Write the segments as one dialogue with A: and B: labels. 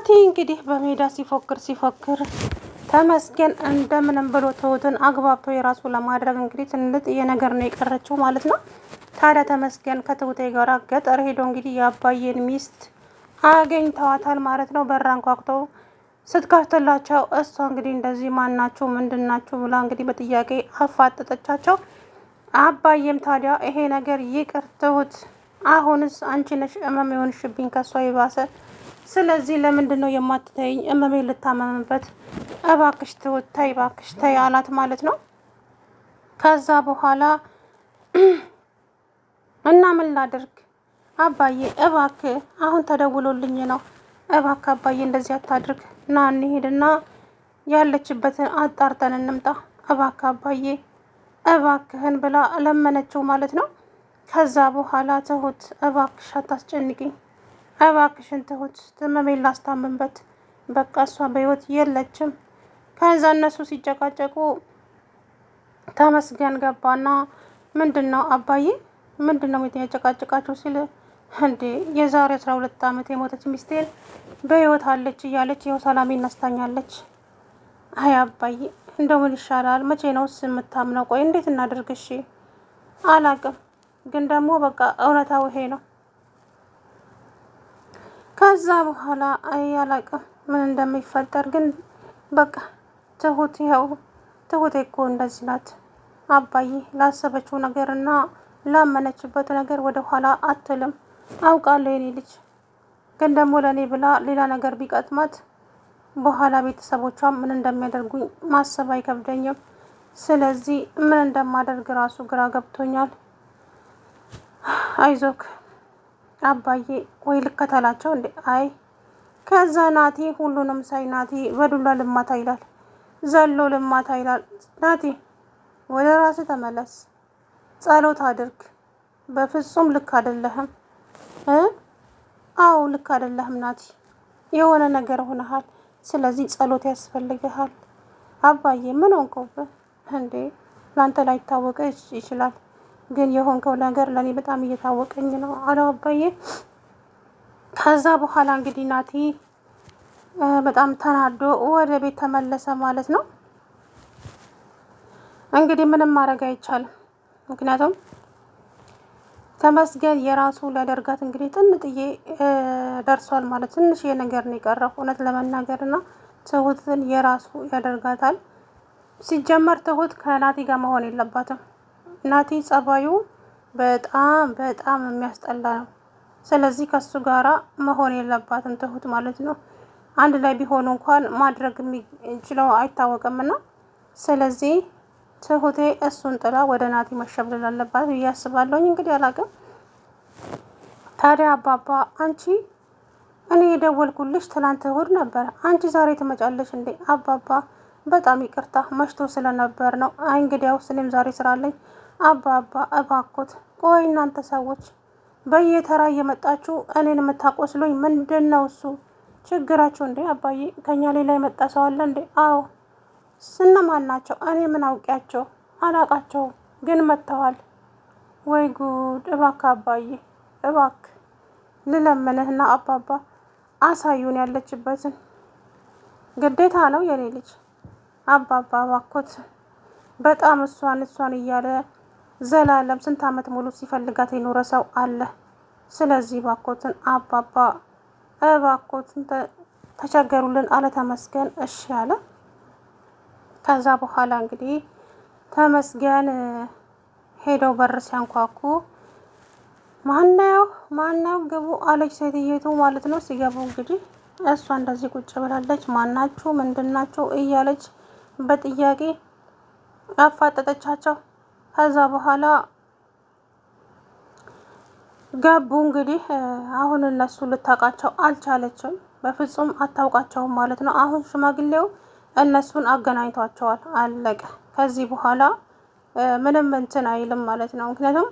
A: ናቲ እንግዲህ በሜዳ ሲፎክር ተመስገን እንደምንም ብሎ ትሁትን አግባብቶ የራሱ ለማድረግ እንግዲህ ትንጥዬ ነገር ነው የቀረችው ማለት ነው። ታዲያ ተመስገን ከትሁቴ ጋር ገጠር ሄዶ እንግዲህ የአባዬን ሚስት አገኝተዋታል ማለት ነው። በራን ኳኩቶ ስትከፍትላቸው እሷ እንግዲህ እንደዚህ ማናችሁ ምንድናችሁ ብላ እንግዲህ በጥያቄ አፋጠጠቻቸው። አባዬም ታዲያ ይሄ ነገር ይቅር ትሁት፣ አሁንስ አንቺ ነሽ እመም የሆንሽብኝ ከሷ ይባሰ። ስለዚህ ለምንድን ነው የማትተይኝ? እመሜ ልታመምበት፣ እባክሽ ትሁት ተይ፣ እባክሽ ተይ አላት ማለት ነው። ከዛ በኋላ እና ምን ላድርግ አባዬ እባክህ፣ አሁን ተደውሎልኝ ነው፣ እባክህ አባዬ እንደዚህ አታድርግ፣ ና እንሂድና ያለችበትን አጣርተን እንምጣ፣ እባክህ አባዬ እባክህን ብላ ለመነችው ማለት ነው። ከዛ በኋላ ትሁት እባክሽ አታስጨንቂኝ፣ እባክሽን ትሁት እመሜን ላስታምንበት፣ በቃ እሷ በህይወት የለችም። ከዛ እነሱ ሲጨቃጨቁ ተመስገን ገባና ምንድን ነው አባዬ ምንድን ነው የተጨቃጨቃችሁ ሲል እንዴ የዛሬ 12 ዓመት የሞተች ሚስቴን በህይወት አለች እያለች ይኸው ሰላም ይነስታኛለች። አይ አባዬ እንደው ምን ይሻላል? መቼ ነው የምታምነው? ቆይ እንዴት እናድርግ? እሺ አላቅም፣ ግን ደግሞ በቃ እውነታው ይሄ ነው። ከዛ በኋላ አይ አላቅም ምን እንደሚፈጠር፣ ግን በቃ ትሁት ይኸው ትሁቴ እኮ እንደዚህ ናት አባዬ፣ ላሰበችው ነገርና ላመነችበት ነገር ወደ ኋላ አትልም። አውቃለሁ የኔ ልጅ፣ ግን ደግሞ ለእኔ ብላ ሌላ ነገር ቢቀጥማት በኋላ ቤተሰቦቿ ምን እንደሚያደርጉኝ ማሰብ አይከብደኝም። ስለዚህ ምን እንደማደርግ ራሱ ግራ ገብቶኛል። አይዞክ አባዬ፣ ወይ ልከተላቸው እንዴ? አይ ከዛ ናቲ ሁሉንም ሳይ ናቲ በዱላ ልማታ ይላል፣ ዘሎ ልማታ ይላል። ናቲ ወደ ራስ ተመለስ፣ ጸሎት አድርግ። በፍጹም ልክ አይደለህም። አዎ ልክ አይደለህም ናቲ፣ የሆነ ነገር ሆነሃል። ስለዚህ ጸሎት ያስፈልግሃል። አባዬ ምን ሆንከውብህ እንዴ? ላንተ ላይታወቅ ይችላል፣ ግን የሆንከው ነገር ለኔ በጣም እየታወቀኝ ነው አለው አባዬ። ከዛ በኋላ እንግዲህ ናቲ በጣም ተናዶ ወደ ቤት ተመለሰ ማለት ነው። እንግዲህ ምንም ማድረግ አይቻልም፣ ምክንያቱም ተመስገን የራሱ ሊያደርጋት እንግዲህ ጥንጥዬ ደርሷል ማለት ትንሽ ነገር ነው የቀረው እውነት ለመናገርና ትሁትን የራሱ ያደርጋታል። ሲጀመር ትሁት ከናቲ ጋር መሆን የለባትም። ናቲ ጸባዩ በጣም በጣም የሚያስጠላ ነው። ስለዚህ ከሱ ጋራ መሆን የለባትም ትሁት ማለት ነው። አንድ ላይ ቢሆኑ እንኳን ማድረግ የሚችለው አይታወቅምና፣ ስለዚህ ትሁቴ እሱን ጥላ ወደ ናቲ መሸብለል አለባት ብዬ አስባለሁኝ። እንግዲህ አላውቅም። ታዲያ አባባ አንቺ እኔ የደወልኩልሽ ትናንት እሁድ ነበር፣ አንቺ ዛሬ ትመጫለሽ እንዴ? አባባ በጣም ይቅርታ መሽቶ ስለነበር ነው። አይ እንግዲያውስ እኔም ዛሬ ስራ አለኝ። አባባ እባክዎት፣ ቆይ እናንተ ሰዎች በየተራ እየመጣችሁ እኔን የምታቆስሉኝ ምንድን ነው እሱ ችግራችሁ እንዴ? አባዬ ከኛ ሌላ የመጣ ሰው አለ እንዴ? አዎ እነማን ናቸው? እኔ ምን አውቂያቸው? አላቃቸውም፣ ግን መጥተዋል። ወይ ጉድ! እባክህ አባዬ እባክህ ልለምንህና አባባ አሳዩን ያለችበትን። ግዴታ ነው የኔ ልጅ። አባባ እባክዎት፣ በጣም እሷን እያለ ዘላለም ስንት ዓመት ሙሉ ሲፈልጋት የኖረ ሰው አለ። ስለዚህ እባክዎትን አባባ እባክዎትን ተቸገሩልን አለ ተመስገን። እሺ አለ። ከዛ በኋላ እንግዲህ ተመስገን ሄደው በር ሲያንኳኩ ማነው ግቡ አለች ሴትየቱ ማለት ነው። ሲገቡ እንግዲህ እሷ እንደዚህ ቁጭ ብላለች። ማናችሁ ምንድናችሁ እያለች በጥያቄ አፋጠጠቻቸው። ከዛ በኋላ ገቡ። እንግዲህ አሁን እነሱ ልታውቃቸው አልቻለችም፣ በፍጹም አታውቃቸውም ማለት ነው። አሁን ሽማግሌው እነሱን አገናኝቷቸዋል። አለቀ። ከዚህ በኋላ ምንም እንትን አይልም ማለት ነው። ምክንያቱም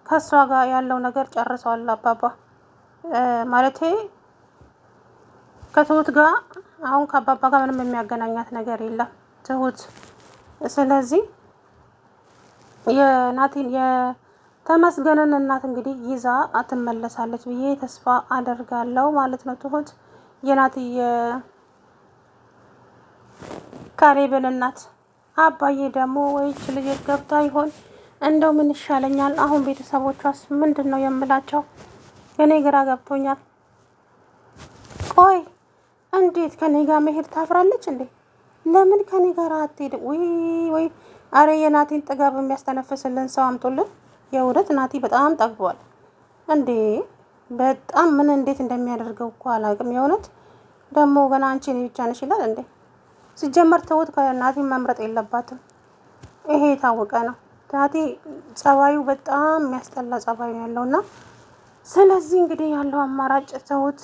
A: ከሷ ጋር ያለው ነገር ጨርሰዋል አባባ ማለቴ ከትሁት ጋር አሁን ከአባባ ጋር ምንም የሚያገናኛት ነገር የለም ትሁት። ስለዚህ የናቲን የተመስገንን እናት እንግዲህ ይዛ አትመለሳለች ብዬ ተስፋ አደርጋለሁ ማለት ነው ትሁት። የናቲ የካሌብን እናት። አባዬ ደግሞ ወይች ልጅ ገብታ ይሆን? እንደው ምን ይሻለኛል አሁን? ቤተሰቦቿስ ምንድን ነው የምላቸው? እኔ ግራ ገብቶኛል። ቆይ እንዴት ከኔ ጋር መሄድ ታፍራለች እንዴ? ለምን ከኔ ጋር አትሄድ? ወይ አረ የናቲን ጥጋብ የሚያስተነፍስልን ሰው አምጡልን። የእውነት ናቲ በጣም ጠግቧል እንዴ! በጣም ምን እንዴት እንደሚያደርገው እኮ አላውቅም። የእውነት ደግሞ ገና አንቺ እኔ ብቻ ነሽ ይላል እንዴ? ሲጀመር ትሁት ከናቲን መምረጥ የለባትም። ይሄ የታወቀ ነው። ናቲ ጸባዩ በጣም የሚያስጠላ ጸባዩ ያለውና ስለዚህ እንግዲህ ያለው አማራጭ ትሁት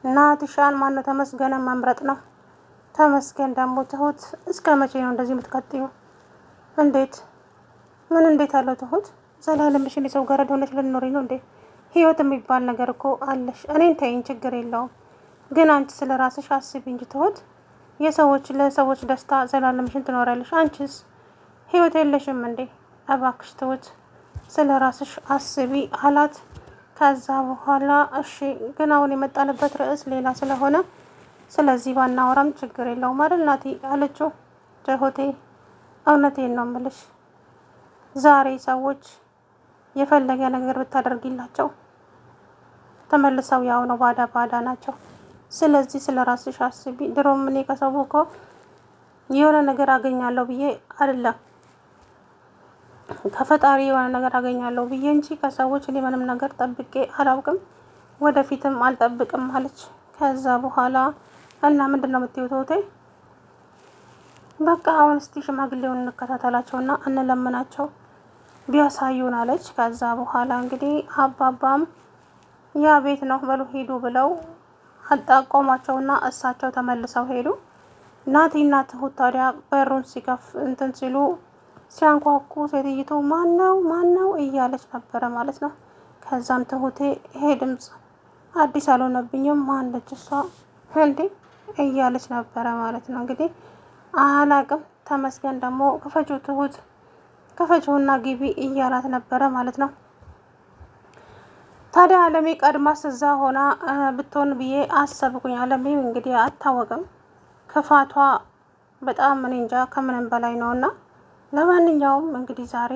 A: ናቲሻን ማነው ተመስገንን መምረጥ ነው። ተመስገን ደግሞ ትሁት እስከ መቼ ነው እንደዚህ የምትቀጥዩ? እንዴት ምን እንዴት አለው ትሁት ዘላለምሽን የሰው ገረድ ሆነች ልትኖሪ ነው እንዴ? ህይወት የሚባል ነገር እኮ አለሽ። እኔን ተይኝ ችግር የለውም ግን አንቺ ስለ ራስሽ አስቢ እንጂ ትሁት። ለሰዎች ደስታ ዘላለምሽን ትኖሪያለሽ። አንቺስ ህይወት የለሽም እንዴ? እባክሽ ትሁት ስለ ራስሽ አስቢ አላት። ከዛ በኋላ እሺ ግን አሁን የመጣንበት ርዕስ ሌላ ስለሆነ ስለዚህ ባናወራም ችግር የለውም አይደል ናቲ አለችው። ትሁቴ እውነቴን ነው የምልሽ፣ ዛሬ ሰዎች የፈለገ ነገር ብታደርጊላቸው ተመልሰው ያው ነው ባዳ ናቸው። ስለዚህ ስለ ራስሽ አስቢ። ድሮም እኔ ከሰው እኮ የሆነ ነገር አገኛለሁ ብዬ አይደለም ከፈጣሪ የሆነ ነገር አገኛለሁ ብዬ እንጂ ከሰዎች እኔ ምንም ነገር ጠብቄ አላውቅም፣ ወደፊትም አልጠብቅም አለች። ከዛ በኋላ እና ምንድነው የምትይው ትሁቴ? በቃ አሁን እስቲ ሽማግሌውን እንከታተላቸውና እንለምናቸው ቢያሳዩን አለች። ከዛ በኋላ እንግዲህ አባባም ያ ቤት ነው በሉ ሂዱ ብለው አጣቆሟቸውና እሳቸው ተመልሰው ሄዱ። ናቲና ትሁት ታዲያ በሩን ሲከፍ እንትን ሲሉ ሲያንኳኩ ሴትይቱ ማነው እያለች ነበረ ማለት ነው። ከዛም ትሁቴ ይሄ ድምፅ አዲስ አልሆነብኝም ማነች እሷ እንዴ እያለች ነበረ ማለት ነው። እንግዲህ አላቅም። ተመስገን ደግሞ ክፈችው ትሁት ክፈችውና ግቢ እያላት ነበረ ማለት ነው። ታዲያ አለሜ ቀድማ ስዛ ሆና ብትሆን ብዬ አሰብኩኝ። አለሜ እንግዲህ አታወቅም ክፋቷ በጣም ምን እንጃ ከምንም በላይ ነውና ለማንኛውም እንግዲህ ዛሬ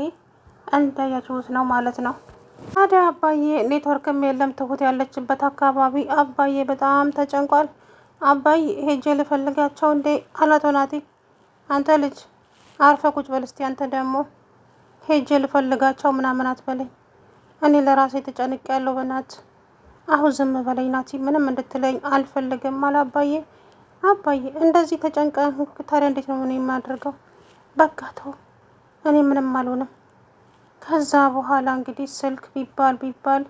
A: እንዳያችሁት ነው ማለት ነው። ታዲያ አባዬ ኔትወርክም የለም ትሁት ያለችበት አካባቢ። አባዬ በጣም ተጨንቋል። አባዬ ሄጄ ልፈልጋቸው እንዴ አላት ናቲ። አንተ ልጅ አርፈ ቁጭ በል እስቲ። አንተ ደግሞ ሄጄ ልፈልጋቸው ምናምን አትበለኝ። እኔ ለራሴ ተጨንቅ ያለው በናት አሁን ዝም በለኝ ናቲ። ምንም እንድትለኝ አልፈልግም አለ አባዬ። አባዬ እንደዚህ ተጨንቀ ታዲያ እንዴት ነው ምን የማደርገው? በቃ ተው እኔ ምንም አልሆንም። ከዛ በኋላ እንግዲህ ስልክ ቢባል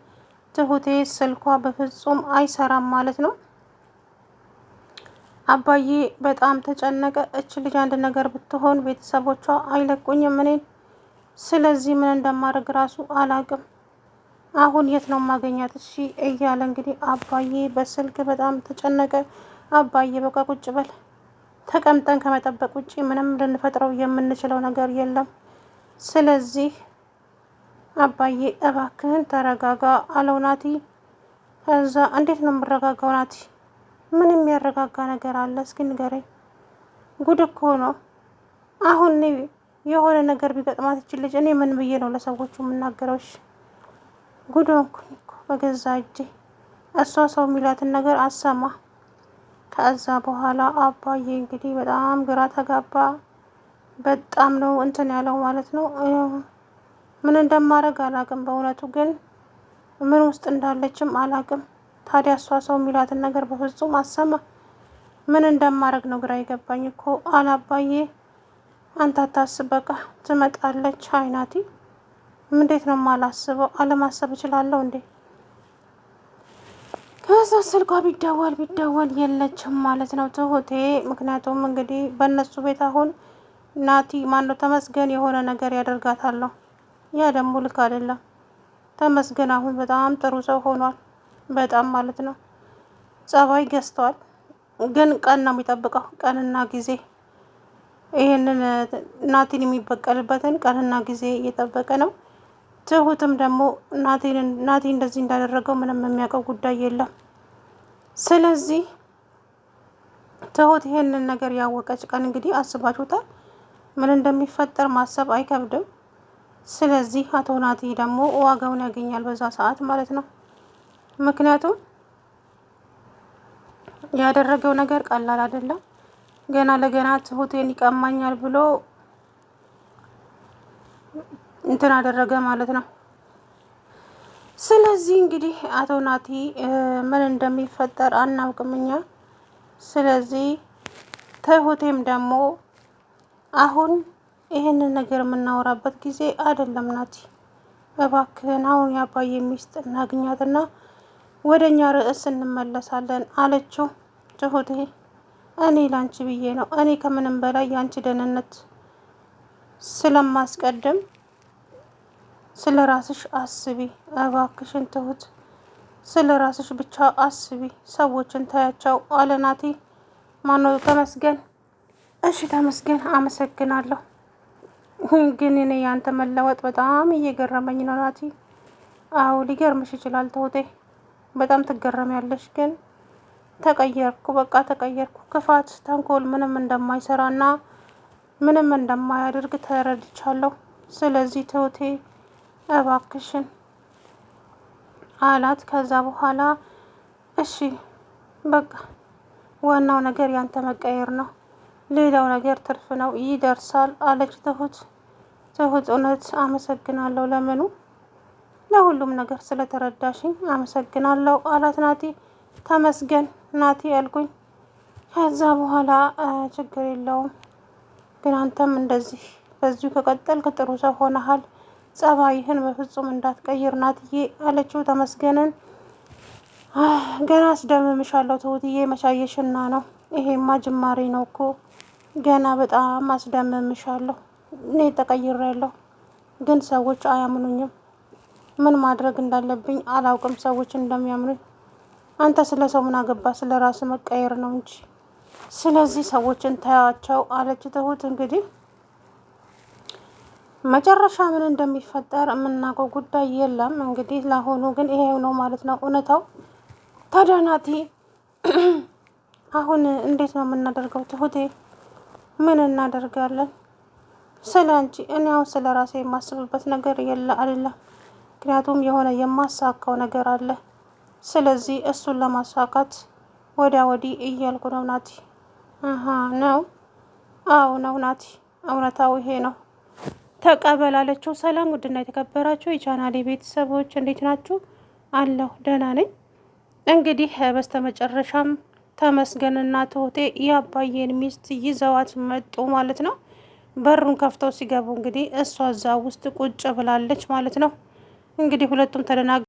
A: ትሁቴ ስልኳ በፍጹም አይሰራም ማለት ነው። አባዬ በጣም ተጨነቀ። እች ልጅ አንድ ነገር ብትሆን ቤተሰቦቿ አይለቁኝም እኔን። ስለዚህ ምን እንደማደርግ ራሱ አላቅም። አሁን የት ነው ማገኛት? እሺ እያለ እንግዲህ አባዬ በስልክ በጣም ተጨነቀ። አባዬ በቃ ቁጭ በል፣ ተቀምጠን ከመጠበቅ ውጪ ምንም ልንፈጥረው የምንችለው ነገር የለም። ስለዚህ አባዬ እባክህን ተረጋጋ አለው ናቲ። ከዛ እንዴት ነው የምረጋጋው ናቲ? ምን የሚያረጋጋ ነገር አለ? እስኪ ንገረኝ። ጉድ እኮ ነው። አሁን የሆነ ነገር ቢገጥማት ይችል ልጅ እኔ ምን ብዬ ነው ለሰዎቹ የምናገረው? እሺ ጉድ ሆንኩኝ እኮ በገዛ እጄ። እሷ ሰው የሚላትን ነገር አሰማ። ከዛ በኋላ አባዬ እንግዲህ በጣም ግራ ተጋባ። በጣም ነው እንትን ያለው ማለት ነው። ምን እንደማደርግ አላቅም። በእውነቱ ግን ምን ውስጥ እንዳለችም አላቅም። ታዲያ እሷ ሰው የሚላትን ነገር በፍጹም አሰማ። ምን እንደማደርግ ነው ግራ የገባኝ እኮ አለ አባዬ። አንተ አታስብ በቃ ትመጣለች። አይናቲ እንዴት ነው የማላስበው? አለማሰብ እችላለሁ እንዴ? ከዛ ስልኳ ቢደወል የለችም ማለት ነው ትሁቴ። ምክንያቱም እንግዲህ በእነሱ ቤት አሁን ናቲ ማነው ተመስገን የሆነ ነገር ያደርጋታለሁ። ያ ደግሞ ልክ አይደለም። ተመስገን አሁን በጣም ጥሩ ሰው ሆኗል። በጣም ማለት ነው ጸባይ ገዝቷል። ግን ቀን ነው የሚጠብቀው፣ ቀንና ጊዜ። ይሄንን ናቲን የሚበቀልበትን ቀንና ጊዜ እየጠበቀ ነው። ትሁትም ደግሞ ናቲ እንደዚህ እንዳደረገው ምንም የሚያውቀው ጉዳይ የለም። ስለዚህ ትሁት ይሄንን ነገር ያወቀች ቀን እንግዲህ አስባችሁታል? ምን እንደሚፈጠር ማሰብ አይከብድም። ስለዚህ አቶ ናቲ ደግሞ ዋጋውን ያገኛል በዛ ሰዓት ማለት ነው። ምክንያቱም ያደረገው ነገር ቀላል አይደለም። ገና ለገና ትሁቴን ይቀማኛል ብሎ እንትን አደረገ ማለት ነው። ስለዚህ እንግዲህ አቶ ናቲ ምን እንደሚፈጠር አናውቅም እኛ። ስለዚህ ትሁቴም ደግሞ አሁን ይህንን ነገር የምናወራበት ጊዜ አይደለም ናቲ፣ እባክህን አሁን የአባዬ ሚስት እናግኛትና ወደ እኛ ርዕስ እንመለሳለን አለችው። ትሁቴ እኔ ላንቺ ብዬ ነው፣ እኔ ከምንም በላይ የአንቺ ደህንነት ስለማስቀድም ስለ ራስሽ አስቢ እባክሽን ትሁት፣ ስለ ራስሽ ብቻ አስቢ፣ ሰዎችን ታያቸው አለ ናቲ። ማነው ተመስገን። እሺ ተመስገን አመሰግናለሁ፣ ግን እኔ ያንተ መለወጥ በጣም እየገረመኝ ነው ናቲ። አዎ ሊገርምሽ ይችላል ትሁቴ፣ በጣም ትገረሚያለሽ። ግን ተቀየርኩ፣ በቃ ተቀየርኩ። ክፋት፣ ተንኮል ምንም እንደማይሰራና ምንም እንደማያደርግ ተረድቻለሁ። ስለዚህ ትሁቴ እባክሽን አላት። ከዛ በኋላ እሺ በቃ ዋናው ነገር ያንተ መቀየር ነው፣ ሌላው ነገር ትርፍ ነው፣ ይደርሳል አለች ትሁት። ትሁት እውነት አመሰግናለሁ፣ ለምኑ ለሁሉም ነገር ስለተረዳሽኝ አመሰግናለሁ አላት ናቲ። ተመስገን ናቲ ያልኩኝ። ከዛ በኋላ ችግር የለውም፣ ግን አንተም እንደዚህ በዚሁ ከቀጠልክ ጥሩ ሰው ሆነሃል፣ ጸባይህን በፍጹም እንዳትቀይር ናትዬ አለችው ተመስገንን። ገና አስደምምሻለሁ ትሁትዬ፣ መቻየሽና ነው፣ ይሄማ ጅማሬ ነው እኮ፣ ገና በጣም አስደምምሻለሁ። እኔ ተቀይሬያለሁ፣ ግን ሰዎች አያምኑኝም። ምን ማድረግ እንዳለብኝ አላውቅም ሰዎች እንደሚያምኑኝ። አንተ ስለ ሰው ምን አገባ? ስለ ራስ መቀየር ነው እንጂ። ስለዚህ ሰዎችን ታያቸው አለች ትሁት። እንግዲህ መጨረሻ ምን እንደሚፈጠር የምናውቀው ጉዳይ የለም። እንግዲህ ለአሁኑ ግን ይሄው ነው ማለት ነው እውነታው። ታዲያ ናቲ አሁን እንዴት ነው የምናደርገው? ትሁቴ ምን እናደርጋለን? ስለ አንቺ እኔ አሁን ስለ ራሴ የማስብበት ነገር አይደለም። ምክንያቱም የሆነ የማሳካው ነገር አለ። ስለዚህ እሱን ለማሳካት ወዲያ ወዲህ እያልኩ ነው ናቲ። ነው? አዎ ነው ናቲ፣ እውነታው ይሄ ነው። ተቀበል አለችው። ሰላም ውድና የተከበራችሁ የቻናሌ ቤተሰቦች እንዴት ናችሁ? አለሁ ደህና ነኝ። እንግዲህ በስተመጨረሻም ተመስገንና ትሁቴ የአባዬን ሚስት ይዘዋት መጡ ማለት ነው። በሩን ከፍተው ሲገቡ እንግዲህ እሷ እዛ ውስጥ ቁጭ ብላለች ማለት ነው። እንግዲህ ሁለቱም ተደናግ